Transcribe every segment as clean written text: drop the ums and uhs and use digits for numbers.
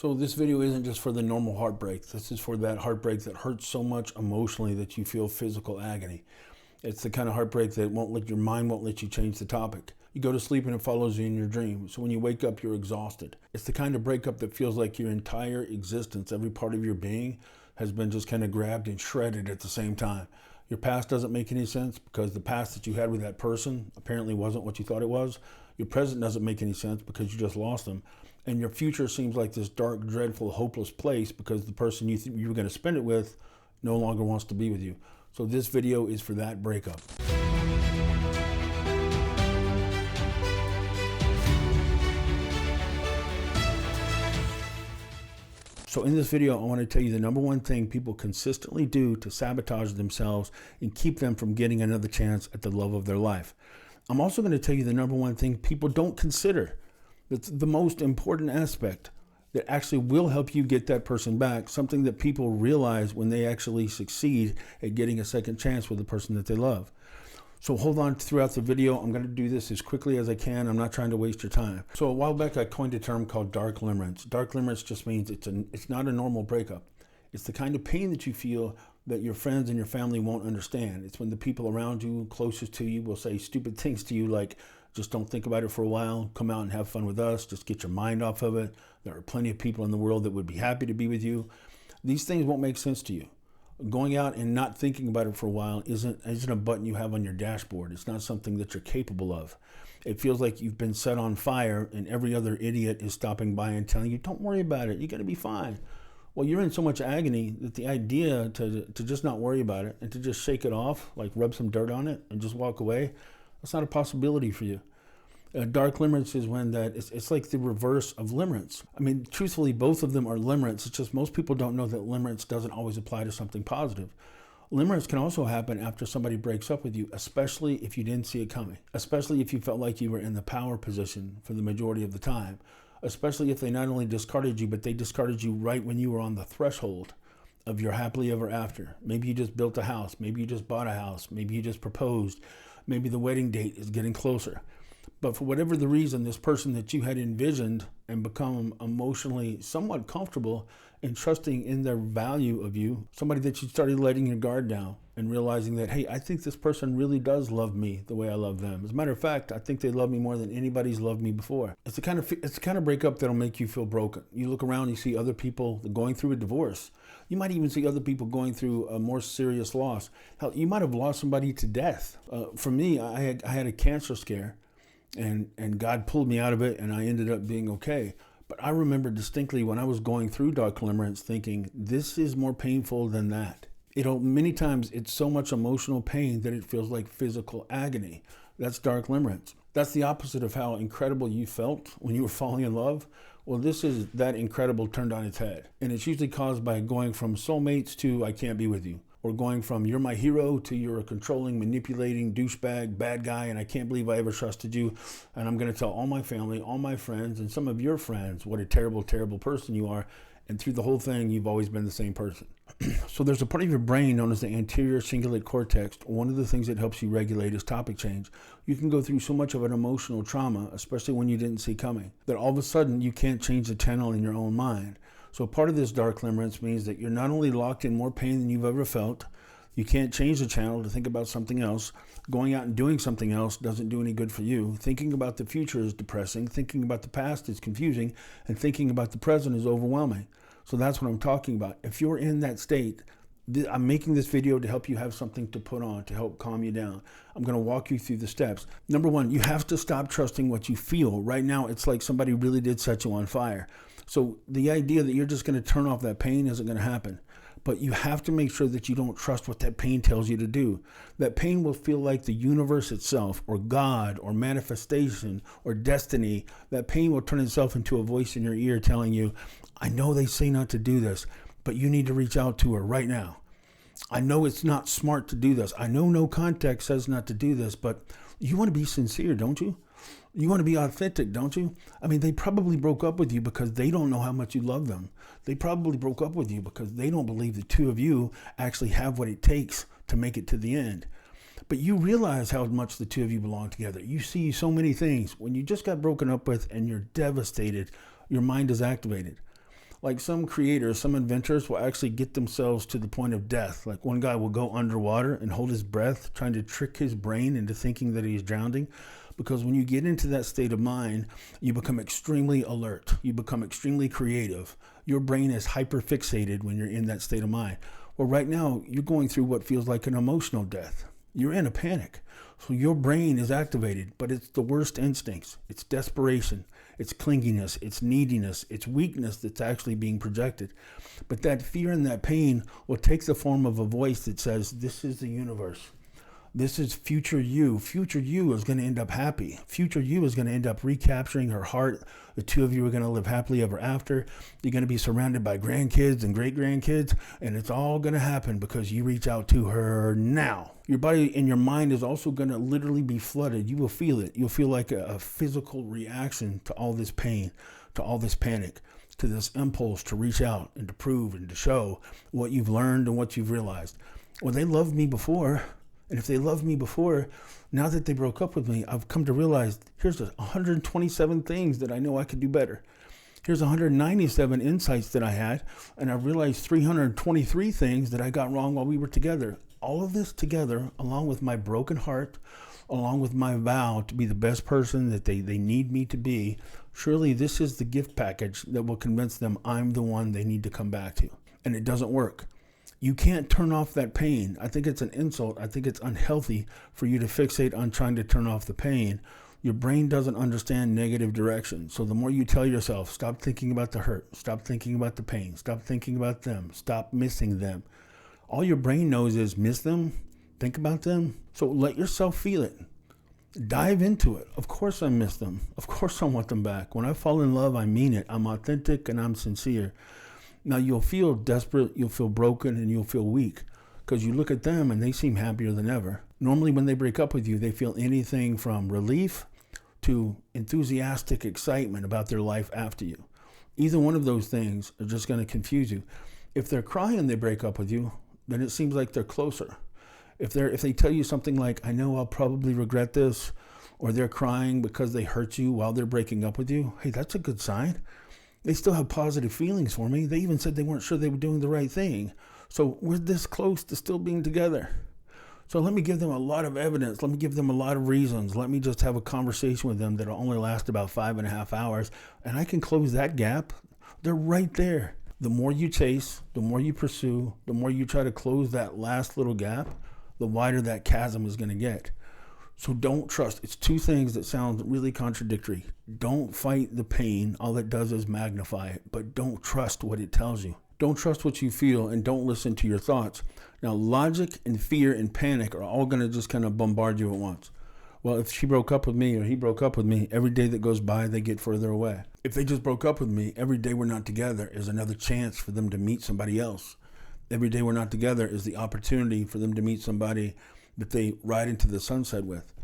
So this video isn't just for the normal heartbreak. This is for that heartbreak that hurts so much emotionally that you feel physical agony. It's the kind of heartbreak that your mind won't let you change the topic. You go to sleep and it follows you in your dream. So when you wake up, you're exhausted. It's the kind of breakup that feels like your entire existence, every part of your being, has been just kind of grabbed and shredded at the same time. Your past doesn't make any sense because the past that you had with that person apparently wasn't what you thought it was. Your present doesn't make any sense because you just lost them. And your future seems like this dark, dreadful, hopeless place because the person you were going to spend it with no longer wants to be with you. So this video is for that breakup. So in this video, I want to tell you the number one thing people consistently do to sabotage themselves and keep them from getting another chance at the love of their life. I'm also going to tell you the number one thing people don't consider. That's the most important aspect that actually will help you get that person back, something that people realize when they actually succeed at getting a second chance with the person that they love. So hold on throughout the video. I'm going to do this as quickly as I can. I'm not trying to waste your time. So a while back, I coined a term called dark limerence. Dark limerence just means it's not a normal breakup. It's the kind of pain that you feel that your friends and your family won't understand. It's when the people around you, closest to you, will say stupid things to you like, just don't think about it for a while, come out and have fun with us, just get your mind off of it. There are plenty of people in the world that would be happy to be with you. These things won't make sense to you. Going out and not thinking about it for a while isn't a button you have on your dashboard. It's not something that you're capable of. It feels like you've been set on fire and every other idiot is stopping by and telling you, don't worry about it, you're going to be fine. Well, you're in so much agony that the idea to just not worry about it and to just shake it off, like rub some dirt on it and just walk away, that's not a possibility for you. Dark limerence is when it's like the reverse of limerence. I mean, truthfully, both of them are limerence. It's just most people don't know that limerence doesn't always apply to something positive. Limerence can also happen after somebody breaks up with you, especially if you didn't see it coming, especially if you felt like you were in the power position for the majority of the time, especially if they not only discarded you, but they discarded you right when you were on the threshold of your happily ever after. Maybe you just built a house. Maybe you just bought a house. Maybe you just proposed. Maybe the wedding date is getting closer. But for whatever the reason, this person that you had envisioned and become emotionally somewhat comfortable and trusting in their value of you, somebody that you started letting your guard down and realizing that, hey, I think this person really does love me the way I love them. As a matter of fact, I think they love me more than anybody's loved me before. It's the kind of breakup that'll make you feel broken. You look around, you see other people going through a divorce. You might even see other people going through a more serious loss. Hell, you might have lost somebody to death. For me, I had a cancer scare. And God pulled me out of it and I ended up being okay. But I remember distinctly when I was going through dark limerence thinking, this is more painful than that. Many times it's so much emotional pain that it feels like physical agony. That's dark limerence. That's the opposite of how incredible you felt when you were falling in love. Well, this is that incredible turned on its head. And it's usually caused by going from soulmates to I can't be with you. Or going from you're my hero to you're a controlling, manipulating, douchebag, bad guy, and I can't believe I ever trusted you. And I'm going to tell all my family, all my friends, and some of your friends what a terrible, terrible person you are. And through the whole thing, you've always been the same person. So there's a part of your brain known as the anterior cingulate cortex. One of the things that helps you regulate is topic change. You can go through so much of an emotional trauma, especially when you didn't see coming, that all of a sudden you can't change the channel in your own mind. So part of this dark limerence means that you're not only locked in more pain than you've ever felt, you can't change the channel to think about something else. Going out and doing something else doesn't do any good for you. Thinking about the future is depressing. Thinking about the past is confusing. And thinking about the present is overwhelming. So that's what I'm talking about. If you're in that state, I'm making this video to help you have something to put on, to help calm you down. I'm going to walk you through the steps. Number one, you have to stop trusting what you feel. Right now, it's like somebody really did set you on fire. So the idea that you're just going to turn off that pain isn't going to happen. But you have to make sure that you don't trust what that pain tells you to do. That pain will feel like the universe itself, or God, or manifestation, or destiny. That pain will turn itself into a voice in your ear telling you, I know they say not to do this, but you need to reach out to her right now. I know it's not smart to do this. I know no context says not to do this, but you want to be sincere, don't you? You want to be authentic, don't you? I mean, they probably broke up with you because they don't know how much you love them. They probably broke up with you because they don't believe the two of you actually have what it takes to make it to the end. But you realize how much the two of you belong together. You see so many things. When you just got broken up with and you're devastated, your mind is activated. Like some creators, some inventors will actually get themselves to the point of death. Like one guy will go underwater and hold his breath, trying to trick his brain into thinking that he's drowning. Because when you get into that state of mind, you become extremely alert. You become extremely creative. Your brain is hyper fixated when you're in that state of mind. Well, right now, you're going through what feels like an emotional death. You're in a panic. So your brain is activated, but it's the worst instincts. It's desperation. It's clinginess. It's neediness. It's weakness that's actually being projected. But that fear and that pain will take the form of a voice that says, this is the universe. This is future you. Future you is going to end up happy. Future you is going to end up recapturing her heart. The two of you are going to live happily ever after. You're going to be surrounded by grandkids and great-grandkids, and it's all going to happen because you reach out to her now. Your body and your mind is also going to literally be flooded. You will feel it. You'll feel like a physical reaction to all this pain, to all this panic, to this impulse to reach out and to prove and to show what you've learned and what you've realized. Well, they loved me before. And if they loved me before, now that they broke up with me, I've come to realize here's 127 things that I know I could do better. Here's 197 insights that I had, and I realized 323 things that I got wrong while we were together. All of this together, along with my broken heart, along with my vow to be the best person that they need me to be, surely this is the gift package that will convince them I'm the one they need to come back to. And it doesn't work. You can't turn off that pain. I think it's an insult. I think it's unhealthy for you to fixate on trying to turn off the pain. Your brain doesn't understand negative direction. So the more you tell yourself, stop thinking about the hurt, stop thinking about the pain, stop thinking about them, stop missing them. All your brain knows is miss them, think about them. So let yourself feel it. Dive into it. Of course I miss them. Of course I want them back. When I fall in love, I mean it. I'm authentic and I'm sincere. Now, you'll feel desperate, you'll feel broken, and you'll feel weak because you look at them and they seem happier than ever. Normally, when they break up with you, they feel anything from relief to enthusiastic excitement about their life after you. Either one of those things are just going to confuse you. If they're crying and they break up with you, then it seems like they're closer. If they tell you something like, I know I'll probably regret this, or they're crying because they hurt you while they're breaking up with you, hey, that's a good sign. They still have positive feelings for me. They even said they weren't sure they were doing the right thing. So we're this close to still being together. So let me give them a lot of evidence. Let me give them a lot of reasons. Let me just have a conversation with them that'll only last about 5.5 hours. And I can close that gap. They're right there. The more you chase, the more you pursue, the more you try to close that last little gap, the wider that chasm is going to get. So don't trust. It's two things that sound really contradictory. Don't fight the pain. All it does is magnify it. But don't trust what it tells you. Don't trust what you feel, and don't listen to your thoughts. Now, logic and fear and panic are all going to just kind of bombard you at once. Well, if she broke up with me or he broke up with me, every day that goes by, they get further away. If they just broke up with me, every day we're not together is another chance for them to meet somebody else. Every day we're not together is the opportunity for them to meet somebody that they ride into the sunset with.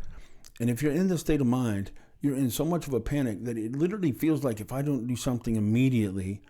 And if you're in this state of mind, you're in so much of a panic that it literally feels like if I don't do something immediately,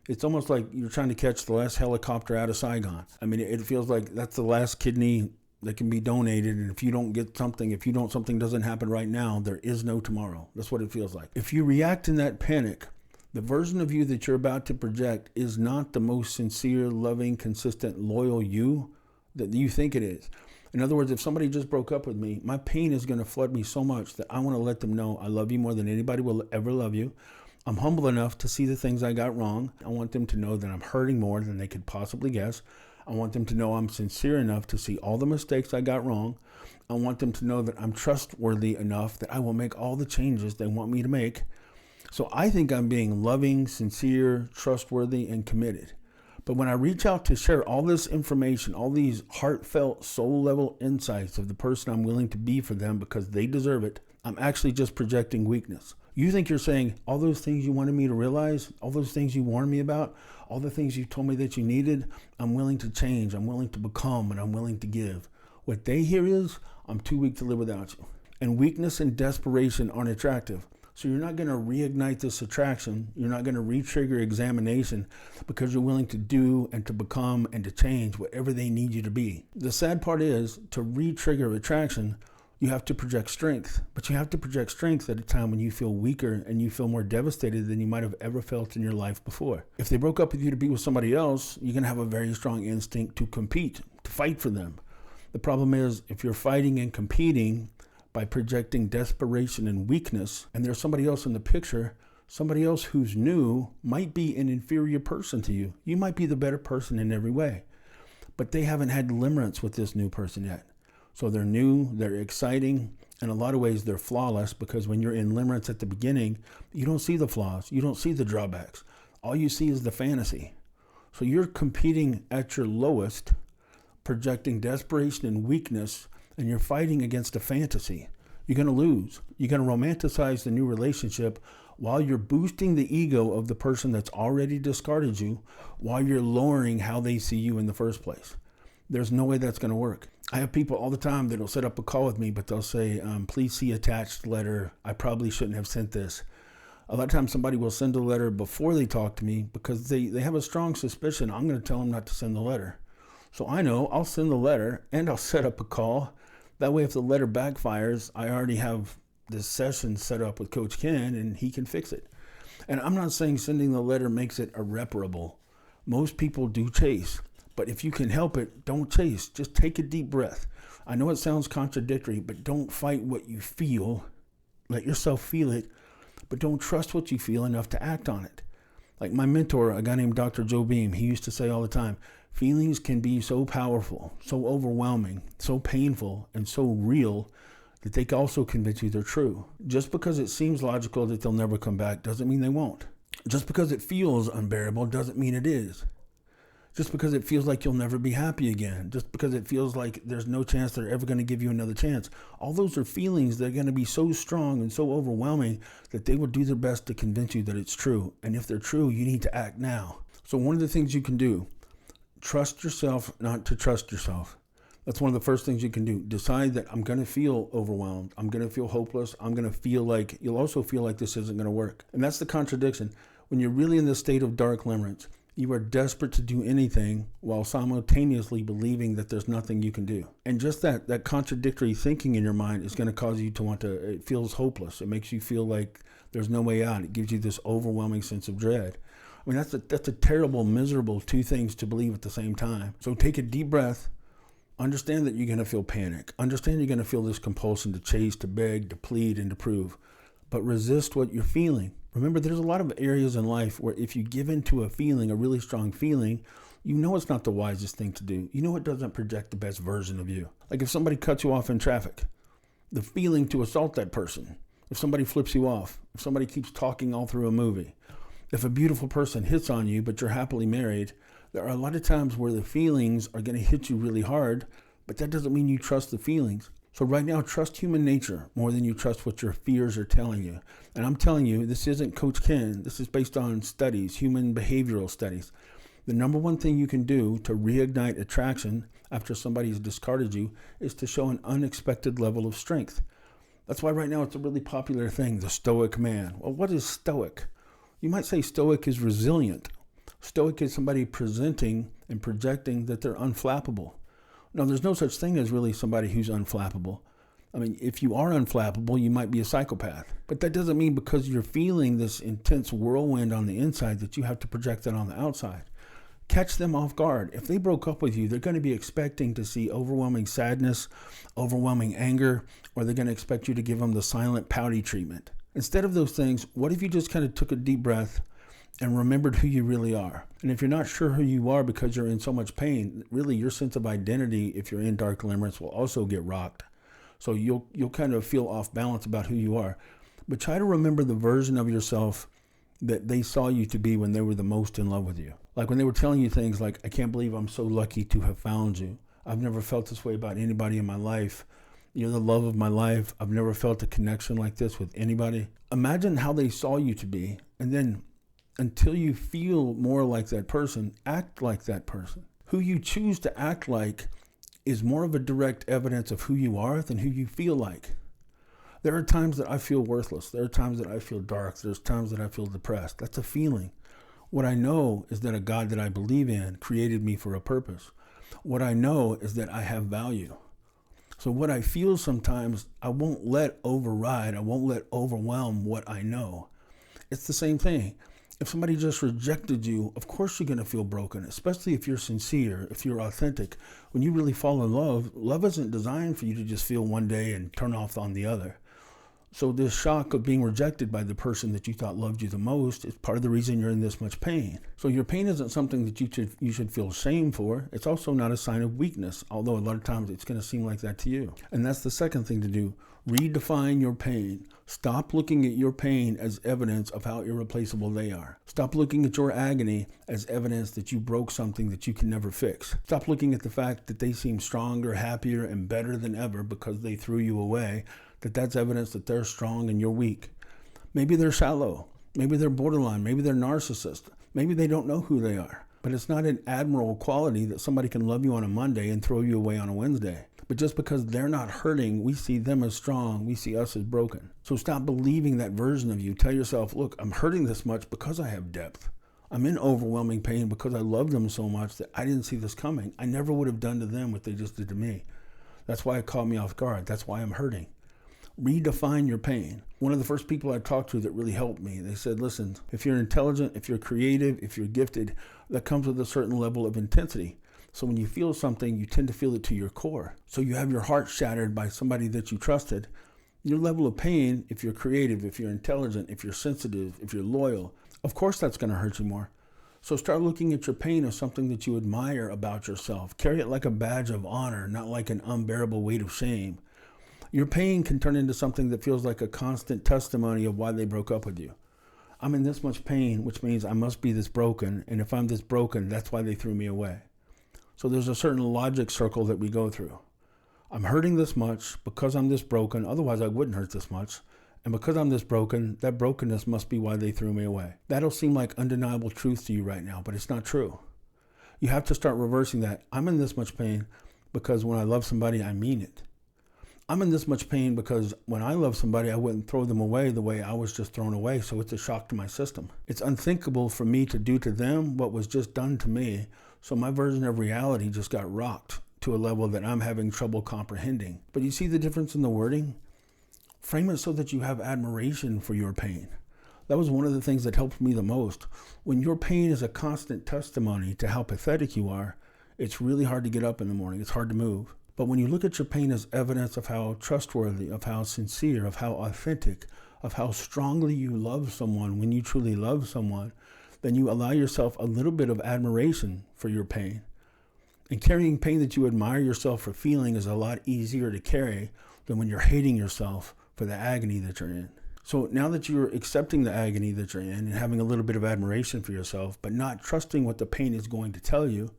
it's almost like you're trying to catch the last helicopter out of Saigon. I mean, it feels like that's the last kidney that can be donated. And if you don't get something, something doesn't happen right now, there is no tomorrow. That's what it feels like. If you react in that panic, the version of you that you're about to project is not the most sincere, loving, consistent, loyal you that you think it is. In other words, if somebody just broke up with me, my pain is going to flood me so much that I want to let them know I love you more than anybody will ever love you. I'm humble enough to see the things I got wrong. I want them to know that I'm hurting more than they could possibly guess. I want them to know I'm sincere enough to see all the mistakes I got wrong. I want them to know that I'm trustworthy enough that I will make all the changes they want me to make. So I think I'm being loving, sincere, trustworthy, and committed. But when I reach out to share all this information, all these heartfelt, soul-level insights of the person I'm willing to be for them because they deserve it, I'm actually just projecting weakness. You think you're saying all those things you wanted me to realize, all those things you warned me about, all the things you told me that you needed, I'm willing to change, I'm willing to become, and I'm willing to give. What they hear is, I'm too weak to live without you. And weakness and desperation aren't attractive. So you're not going to reignite this attraction. You're not going to re-trigger examination because you're willing to do and to become and to change whatever they need you to be. The sad part is to re-trigger attraction, You have to project strength, but you have to project strength at a time when you feel weaker and you feel more devastated than you might have ever felt in your life before. If they broke up with you to be with somebody else, you're going to have a very strong instinct to compete, to fight for them. The problem is, if you're fighting and competing by projecting desperation and weakness, and there's somebody else in the picture, somebody else who's new might be an inferior person to you. You might be the better person in every way, but they haven't had limerence with this new person yet. So they're new, they're exciting. In a lot of ways, they're flawless, because when you're in limerence at the beginning, you don't see the flaws, you don't see the drawbacks. All you see is the fantasy. So you're competing at your lowest, projecting desperation and weakness, and you're fighting against a fantasy. You're going to lose. You're going to romanticize the new relationship while you're boosting the ego of the person that's already discarded you, while you're lowering how they see you in the first place. There's no way that's going to work. I have people all the time that'll set up a call with me, but they'll say, please see attached letter. I probably shouldn't have sent this. A lot of times somebody will send a letter before they talk to me because they have a strong suspicion I'm going to tell them not to send the letter. So I know I'll send the letter and I'll set up a call. That way, if the letter backfires, I already have this session set up with Coach Ken and he can fix it. And I'm not saying sending the letter makes it irreparable. Most people do chase. But if you can help it, don't chase. Just take a deep breath. I know it sounds contradictory, but don't fight what you feel. Let yourself feel it, but don't trust what you feel enough to act on it. Like my mentor, a guy named Dr. Joe Beam, he used to say all the time, feelings can be so powerful, so overwhelming, so painful, and so real that they can also convince you they're true. Just because it seems logical that they'll never come back doesn't mean they won't. Just because it feels unbearable doesn't mean it is. Just because it feels like you'll never be happy again, just because it feels like there's no chance they're ever going to give you another chance. All those are feelings that are going to be so strong and so overwhelming that they will do their best to convince you that it's true. And if they're true, you need to act now. So one of the things you can do, trust yourself not to trust yourself. That's one of the first things you can do. Decide that I'm going to feel overwhelmed. I'm going to feel hopeless. I'm going to feel like, you'll also feel like this isn't going to work. And that's the contradiction. When you're really in the state of dark limerence, you are desperate to do anything while simultaneously believing that there's nothing you can do. And just that contradictory thinking in your mind is going to cause you to want to, it feels hopeless. It makes you feel like there's no way out. It gives you this overwhelming sense of dread. I mean, that's a terrible, miserable two things to believe at the same time. So take a deep breath. Understand that you're going to feel panic. Understand you're going to feel this compulsion to chase, to beg, to plead, and to prove. But resist what you're feeling. Remember, there's a lot of areas in life where if you give into a feeling, a really strong feeling, you know it's not the wisest thing to do. You know it doesn't project the best version of you. Like if somebody cuts you off in traffic, the feeling to assault that person. If somebody flips you off, if somebody keeps talking all through a movie, if a beautiful person hits on you but you're happily married, there are a lot of times where the feelings are going to hit you really hard, but that doesn't mean you trust the feelings. So right now, trust human nature more than you trust what your fears are telling you. And I'm telling you, this isn't Coach Ken. This is based on studies, human behavioral studies. The number one thing you can do to reignite attraction after somebody's discarded you is to show an unexpected level of strength. That's why right now it's a really popular thing, the stoic man. Well, what is stoic? You might say stoic is resilient. Stoic is somebody presenting and projecting that they're unflappable. No, there's no such thing as really somebody who's unflappable. I mean, if you are unflappable, you might be a psychopath. But that doesn't mean because you're feeling this intense whirlwind on the inside that you have to project that on the outside. Catch them off guard. If they broke up with you, they're going to be expecting to see overwhelming sadness, overwhelming anger, or they're going to expect you to give them the silent pouty treatment. Instead of those things, what if you just kind of took a deep breath and remembered who you really are? And if you're not sure who you are because you're in so much pain, really your sense of identity, if you're in dark limerence, will also get rocked. So you'll kind of feel off balance about who you are. But try to remember the version of yourself that they saw you to be when they were the most in love with you. Like when they were telling you things like, I can't believe I'm so lucky to have found you. I've never felt this way about anybody in my life. You're the love of my life. I've never felt a connection like this with anybody. Imagine how they saw you to be, and then until you feel more like that person, act like that person. Who you choose to act like is more of a direct evidence of who you are than who you feel like. There are times that I feel worthless. There are times that I feel dark. There's times that I feel depressed. That's a feeling. What I know is that a God that I believe in created me for a purpose. What I know is that I have value. So what I feel sometimes, I won't let override, I won't let overwhelm what I know. It's the same thing. If somebody just rejected you, of course you're going to feel broken, especially if you're sincere, if you're authentic. When you really fall in love, love isn't designed for you to just feel one day and turn off on the other. So this shock of being rejected by the person that you thought loved you the most is part of the reason you're in this much pain. So your pain isn't something that you should feel shame for. It's also not a sign of weakness, although a lot of times it's going to seem like that to you. And that's the second thing to do. Redefine your pain. Stop looking at your pain as evidence of how irreplaceable they are. Stop looking at your agony as evidence that you broke something that you can never fix. Stop looking at the fact that they seem stronger, happier, and better than ever because they threw you away. That's evidence that they're strong and you're weak. Maybe they're shallow. Maybe they're borderline. Maybe they're narcissist. Maybe they don't know who they are. But it's not an admirable quality that somebody can love you on a Monday and throw you away on a Wednesday. But just because they're not hurting, we see them as strong. We see us as broken. So stop believing that version of you. Tell yourself, look, I'm hurting this much because I have depth. I'm in overwhelming pain because I love them so much that I didn't see this coming. I never would have done to them what they just did to me. That's why it caught me off guard. That's why I'm hurting. Redefine your pain. One of the first people I talked to that really helped me, they said, listen, if you're intelligent, if you're creative, if you're gifted, that comes with a certain level of intensity. So when you feel something, you tend to feel it to your core. So you have your heart shattered by somebody that you trusted. Your level of pain, if you're creative, if you're intelligent, if you're sensitive, if you're loyal, of course that's going to hurt you more. So start looking at your pain as something that you admire about yourself. Carry it like a badge of honor, not like an unbearable weight of shame. Your pain can turn into something that feels like a constant testimony of why they broke up with you. I'm in this much pain, which means I must be this broken. And if I'm this broken, that's why they threw me away. So there's a certain logic circle that we go through. I'm hurting this much because I'm this broken. Otherwise, I wouldn't hurt this much. And because I'm this broken, that brokenness must be why they threw me away. That'll seem like undeniable truth to you right now, but it's not true. You have to start reversing that. I'm in this much pain because when I love somebody, I mean it. I'm in this much pain because when I love somebody, I wouldn't throw them away the way I was just thrown away, so it's a shock to my system. It's unthinkable for me to do to them what was just done to me, so my version of reality just got rocked to a level that I'm having trouble comprehending. But you see the difference in the wording? Frame it so that you have admiration for your pain. That was one of the things that helped me the most. When your pain is a constant testimony to how pathetic you are, it's really hard to get up in the morning. It's hard to move. But when you look at your pain as evidence of how trustworthy, of how sincere, of how authentic, of how strongly you love someone when you truly love someone, then you allow yourself a little bit of admiration for your pain. And carrying pain that you admire yourself for feeling is a lot easier to carry than when you're hating yourself for the agony that you're in. So now that you're accepting the agony that you're in and having a little bit of admiration for yourself, but not trusting what the pain is going to tell you,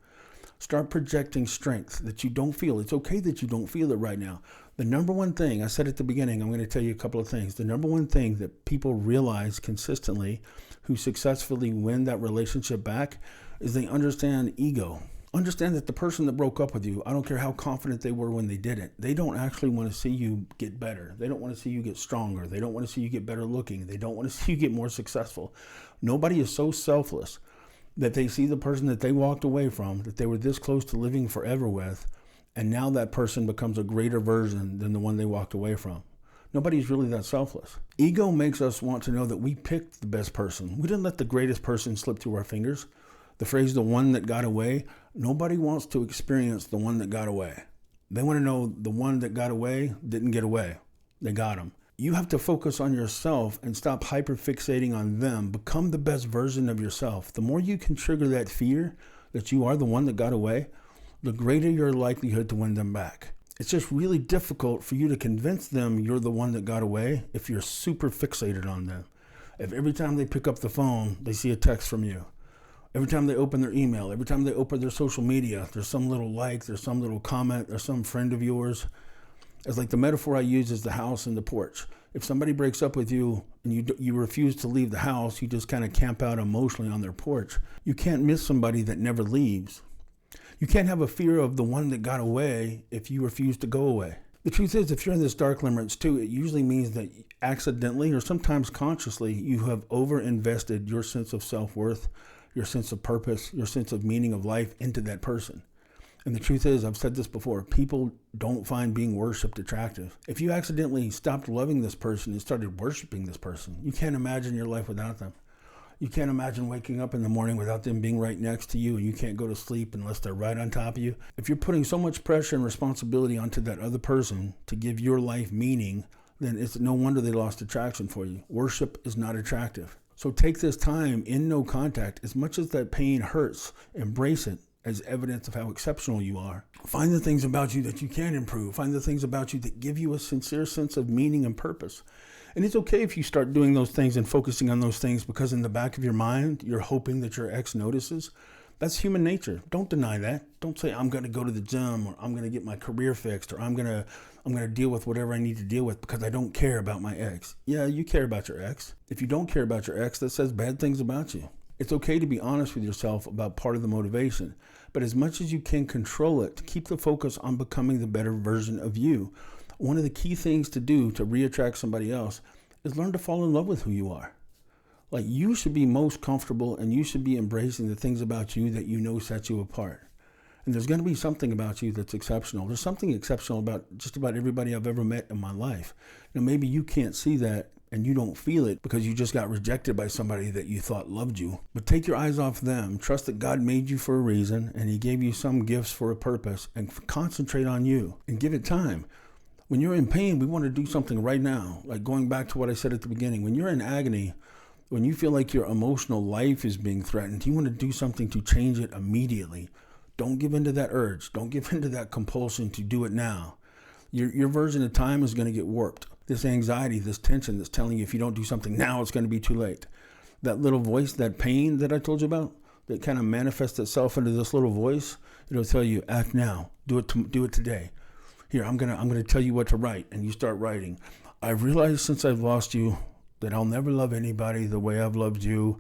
start projecting strength that you don't feel. It's okay that you don't feel it right now. The number one thing, I said at the beginning, I'm going to tell you a couple of things. The number one thing that people realize consistently who successfully win that relationship back is they understand ego. Understand that the person that broke up with you, I don't care how confident they were when they did it, they don't actually want to see you get better. They don't want to see you get stronger. They don't want to see you get better looking. They don't want to see you get more successful. Nobody is so selfless that they see the person that they walked away from, that they were this close to living forever with, and now that person becomes a greater version than the one they walked away from. Nobody's really that selfless. Ego makes us want to know that we picked the best person. We didn't let the greatest person slip through our fingers. The phrase, the one that got away, nobody wants to experience the one that got away. They want to know the one that got away didn't get away. They got him. You have to focus on yourself and stop hyperfixating on them. Become the best version of yourself. The more you can trigger that fear that you are the one that got away, the greater your likelihood to win them back. It's just really difficult for you to convince them you're the one that got away if you're super fixated on them. If every time they pick up the phone, they see a text from you. Every time they open their email, every time they open their social media, there's some little like, there's some little comment, there's some friend of yours. It's like the metaphor I use is the house and the porch. If somebody breaks up with you and you refuse to leave the house, you just kind of camp out emotionally on their porch. You can't miss somebody that never leaves. You can't have a fear of the one that got away if you refuse to go away. The truth is, if you're in this dark limerence too, it usually means that accidentally or sometimes consciously, you have over-invested your sense of self-worth, your sense of purpose, your sense of meaning of life into that person. And the truth is, I've said this before, people don't find being worshipped attractive. If you accidentally stopped loving this person and started worshiping this person, you can't imagine your life without them. You can't imagine waking up in the morning without them being right next to you, and you can't go to sleep unless they're right on top of you. If you're putting so much pressure and responsibility onto that other person to give your life meaning, then it's no wonder they lost attraction for you. Worship is not attractive. So take this time in no contact. As much as that pain hurts, embrace it as evidence of how exceptional you are. Find the things about you that you can improve. Find the things about you that give you a sincere sense of meaning and purpose. And it's okay if you start doing those things and focusing on those things because in the back of your mind, you're hoping that your ex notices. That's human nature. Don't deny that. Don't say, I'm going to go to the gym, or I'm going to get my career fixed, or I'm going to deal with whatever I need to deal with because I don't care about my ex. Yeah, you care about your ex. If you don't care about your ex, that says bad things about you. It's okay to be honest with yourself about part of the motivation, but as much as you can control it, keep the focus on becoming the better version of you. One of the key things to do to reattract somebody else is learn to fall in love with who you are. Like, you should be most comfortable and you should be embracing the things about you that you know set you apart. And there's going to be something about you that's exceptional. There's something exceptional about just about everybody I've ever met in my life. Now, maybe you can't see that and you don't feel it because you just got rejected by somebody that you thought loved you. But take your eyes off them. Trust that God made you for a reason and he gave you some gifts for a purpose, and concentrate on you and give it time. When you're in pain, we want to do something right now. Like going back to what I said at the beginning, when you're in agony, when you feel like your emotional life is being threatened, you want to do something to change it immediately. Don't give in to that urge. Don't give in to that compulsion to do it now. Your version of time is going to get warped. This anxiety, this tension that's telling you if you don't do something now, it's going to be too late. That little voice, that pain that I told you about, that kind of manifests itself into this little voice, it'll tell you, act now. Do it today. Here, I'm gonna tell you what to write, and you start writing. I've realized since I've lost you that I'll never love anybody the way I've loved you.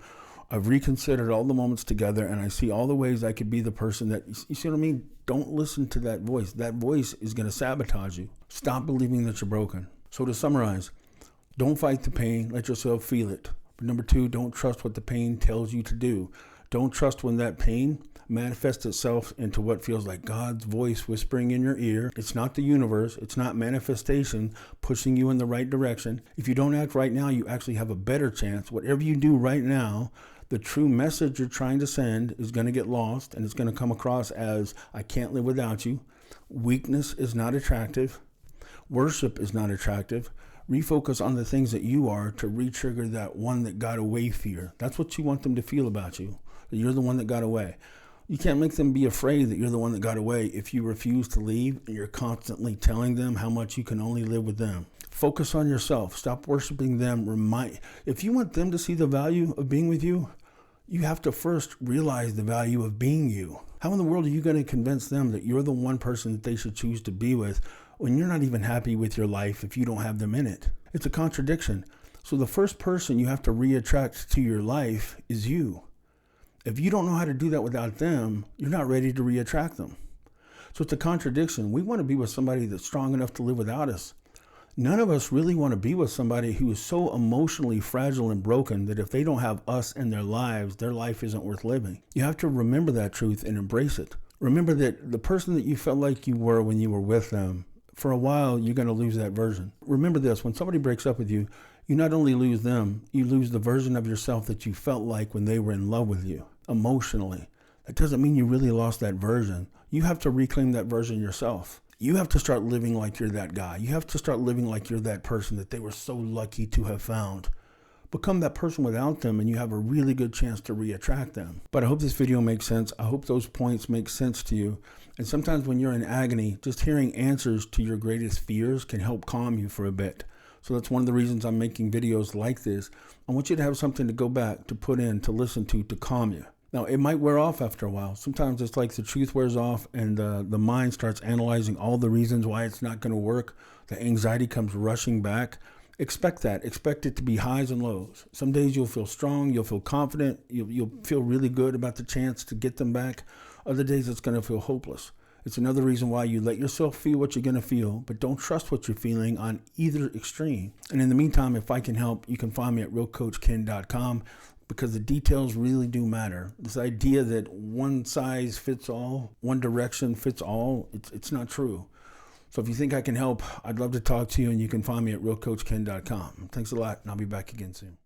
I've reconsidered all the moments together, and I see all the ways I could be the person that, you see what I mean? Don't listen to that voice. That voice is going to sabotage you. Stop believing that you're broken. So to summarize, don't fight the pain. Let yourself feel it. But number 2, don't trust what the pain tells you to do. Don't trust when that pain manifests itself into what feels like God's voice whispering in your ear. It's not the universe. It's not manifestation pushing you in the right direction. If you don't act right now, you actually have a better chance. Whatever you do right now, the true message you're trying to send is going to get lost, and it's going to come across as, I can't live without you. Weakness is not attractive. Worship is not attractive. Refocus on the things that you are to re-trigger that one that got away fear. That's what you want them to feel about you, that you're the one that got away. You can't make them be afraid that you're the one that got away if you refuse to leave and you're constantly telling them how much you can only live with them. Focus on yourself. Stop worshiping them. If you want them to see the value of being with you, you have to first realize the value of being you. How in the world are you going to convince them that you're the one person that they should choose to be with when you're not even happy with your life if you don't have them in it? It's a contradiction. So the first person you have to reattract to your life is you. If you don't know how to do that without them, you're not ready to reattract them. So it's a contradiction. We want to be with somebody that's strong enough to live without us. None of us really want to be with somebody who is so emotionally fragile and broken that if they don't have us in their lives, their life isn't worth living. You have to remember that truth and embrace it. Remember that the person that you felt like you were when you were with them, for a while, you're going to lose that version. Remember this, when somebody breaks up with you, you not only lose them, you lose the version of yourself that you felt like when they were in love with you, emotionally. That doesn't mean you really lost that version. You have to reclaim that version yourself. You have to start living like you're that guy. You have to start living like you're that person that they were so lucky to have found. Become that person without them, and you have a really good chance to reattract them. But I hope this video makes sense. I hope those points make sense to you. And sometimes when you're in agony, just hearing answers to your greatest fears can help calm you for a bit. So that's one of the reasons I'm making videos like this. I want you to have something to go back, to put in, to listen to calm you. Now, it might wear off after a while. Sometimes it's like the truth wears off and the mind starts analyzing all the reasons why it's not going to work. The anxiety comes rushing back. Expect that. Expect it to be highs and lows. Some days you'll feel strong. You'll feel confident. You'll feel really good about the chance to get them back. Other days it's going to feel hopeless. It's another reason why you let yourself feel what you're going to feel, but don't trust what you're feeling on either extreme. And in the meantime, if I can help, you can find me at realcoachken.com. because the details really do matter. This idea that one size fits all, one direction fits all, it's not true. So if you think I can help, I'd love to talk to you, and you can find me at realcoachken.com. Thanks a lot, and I'll be back again soon.